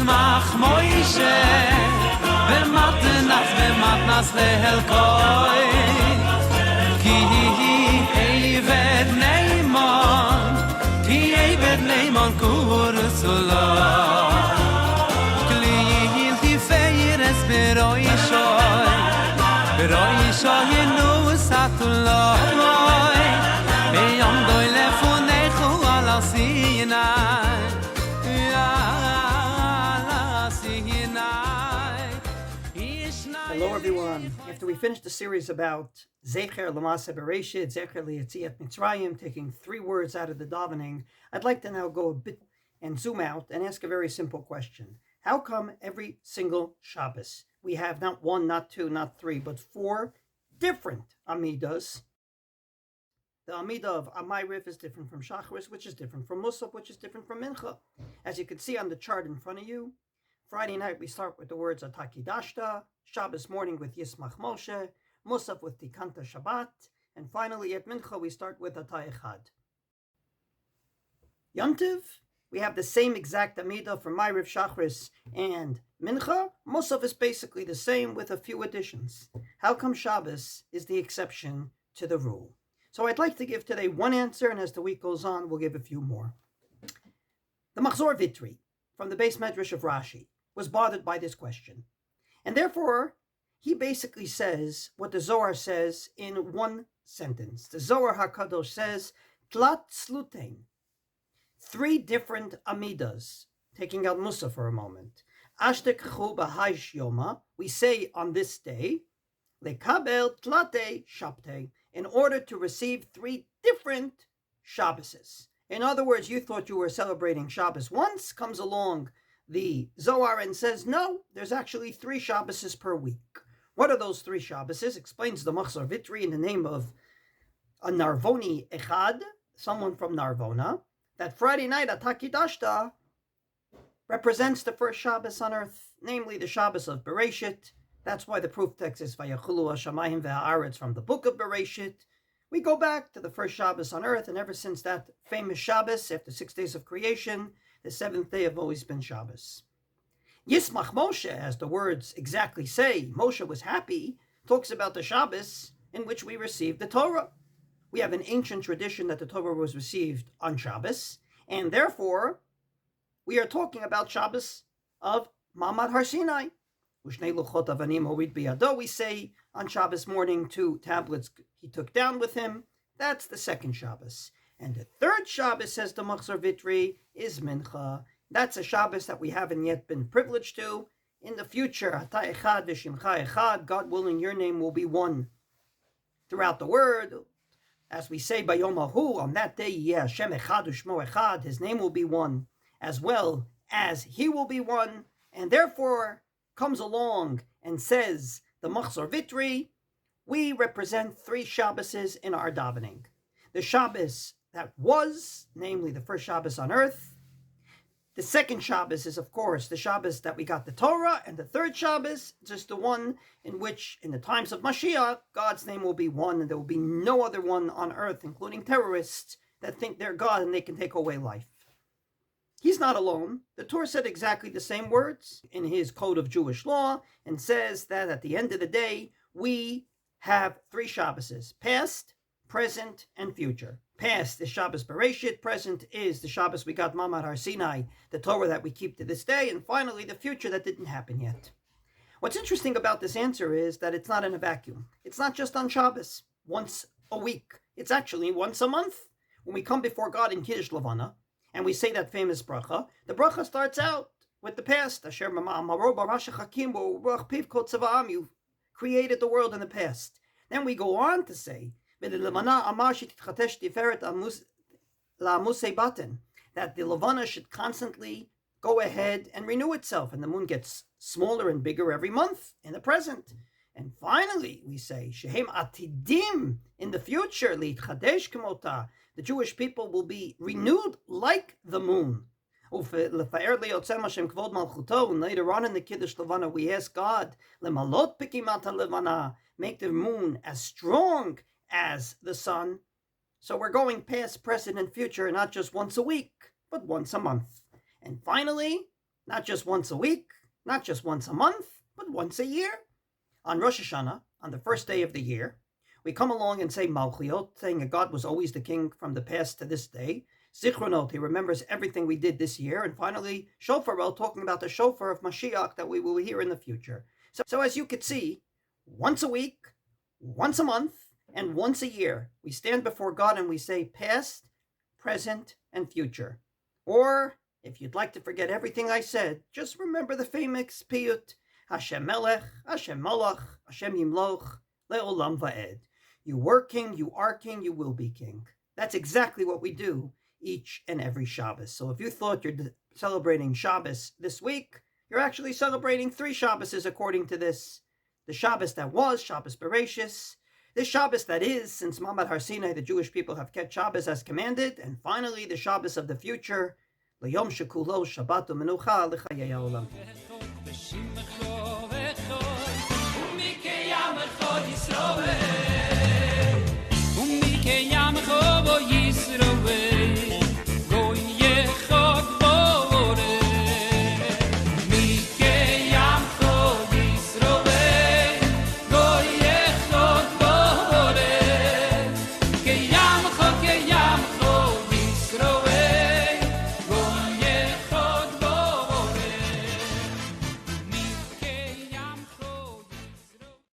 ישמח מוישה במתנס להלקוי כי עבד נאמן קורסולה כליל תפארס ברוי שוי נוסתולוי ביום דוי לפונךו על הסיני Hello everyone. After we finished the series about Zecher L'Maaseh Bereshit, Zecher L'Yetziat Mitzrayim, taking 3 words out of the davening, I'd like to now go a bit and zoom out and ask a very simple question. How come every single Shabbos we have not 1, not 2, not 3, but 4 different Amidahs? The Amidah of Amayriv is different from Shacharis, which is different from Musaf, which is different from Mincha. As you can see on the chart in front of you, Friday night we start with the words Atakidashta, Shabbos morning with Yismach Moshe, Musaf with Tikanta Shabbat, and finally at Mincha we start with Atay Echad. Yontiv, we have the same exact Amidah for Ma'ariv, Shacharis, and Mincha. Musaf is basically the same with a few additions. How come Shabbos is the exception to the rule? So I'd like to give today one answer, and as the week goes on, we'll give a few more. The Machzor Vitri, from the base Medrash of Rashi, was bothered by this question. And therefore, he basically says what the Zohar says in one sentence. The Zohar HaKadosh says, Tlat Slutein, 3 different Amidahs, taking out Musa for a moment. Ashtekchu b'haish yoma, we say on this day, Lekabel Tlate Shabte, in order to receive 3 different Shabboses. In other words, you thought you were celebrating Shabbos once, comes along the Zohar and says, no, there's actually 3 Shabboses per week. What are those 3 Shabboses? Explains the Machzor Vitri in the name of a Narvoni Echad, someone from Narvona, that Friday night Atakidashta represents the first Shabbos on earth, namely the Shabbos of Bereshit. That's why the proof text is Vayachulu Hashamayim ve'haaretz from the book of Bereshit. We go back to the first Shabbos on earth, and ever since that famous Shabbos, after 6 days of creation, the 7th day have always been Shabbos. Yismach Moshe, as the words exactly say, Moshe was happy, talks about the Shabbos in which we received the Torah. We have an ancient tradition that the Torah was received on Shabbos, and therefore, we are talking about Shabbos of Ma'amad Har Sinai. We say on Shabbos morning 2 tablets he took down with him. That's the second Shabbos. And the third Shabbos, says the Machzor Vitri, is Mincha. That's a Shabbos that we haven't yet been privileged to. In the future, Atay Echad v'Shimcha Echad, God willing, your name will be one throughout the word. As we say by Yom Ahu, on that day, Hashem Echad u'Shmo Echad, his name will be one, as well as he will be one, and therefore comes along and says, the Machzor Vitri, we represent 3 Shabboses in our davening. The Shabbos that was, namely the first Shabbos on earth. The second Shabbos is, of course, the Shabbos that we got the Torah, and the third Shabbos, just the one in which, in the times of Mashiach, God's name will be one, and there will be no other one on earth, including terrorists that think they're God and they can take away life. He's not alone. The Torah said exactly the same words in his code of Jewish law, and says that at the end of the day, we have 3 Shabboses, past, present, and future. Past is Shabbos Bereshit, present is the Shabbos we got Ma'amad Har Sinai, the Torah that we keep to this day, and finally the future that didn't happen yet. What's interesting about this answer is that it's not in a vacuum. It's not just on Shabbos, once a week. It's actually once a month. When we come before God in Kiddush Levana, and we say that famous bracha, the bracha starts out with the past. Asher ma'amaro barash hakim ruach piv kol tzava'am, you created the world in the past. Then we go on to say, that the Levana should constantly go ahead and renew itself, and the moon gets smaller and bigger every month in the present. And finally, we say, Shehem Atidim, in the future, Litchadesh Kemota, the Jewish people will be renewed like the moon. And later on in the Kiddush Levana, we ask God, Lemalot Pikimata Levana, make the moon as strong as the sun. So we're going past, present, and future, not just once a week, but once a month. And finally, Not just once a week, not just once a month, but once a year. On Rosh Hashanah, on the first day of the year, we come along and say Malchiot, saying that God was always the king from the past to this day. Zichronot, he remembers everything we did this year. And finally, Shofarel, talking about the shofar of Mashiach that we will hear in the future. So as you could see, once a week, once a month, and once a year, we stand before God and we say past, present, and future. Or, if you'd like to forget everything I said, just remember the famous piyut, Hashem Melech, Hashem Malach, Hashem Yimloch, Le'olam Va'ed. You were king, you are king, you will be king. That's exactly what we do each and every Shabbos. So if you thought you're celebrating Shabbos this week, you're actually celebrating 3 Shabboses according to this. The Shabbos that was, Shabbos Bereshis. This Shabbos that is, since Mamad Har Sinai, the Jewish people have kept Shabbos as commanded. And finally, the Shabbos of the future, L'yom shekulo Shabbat Menucha L'chayei Olam.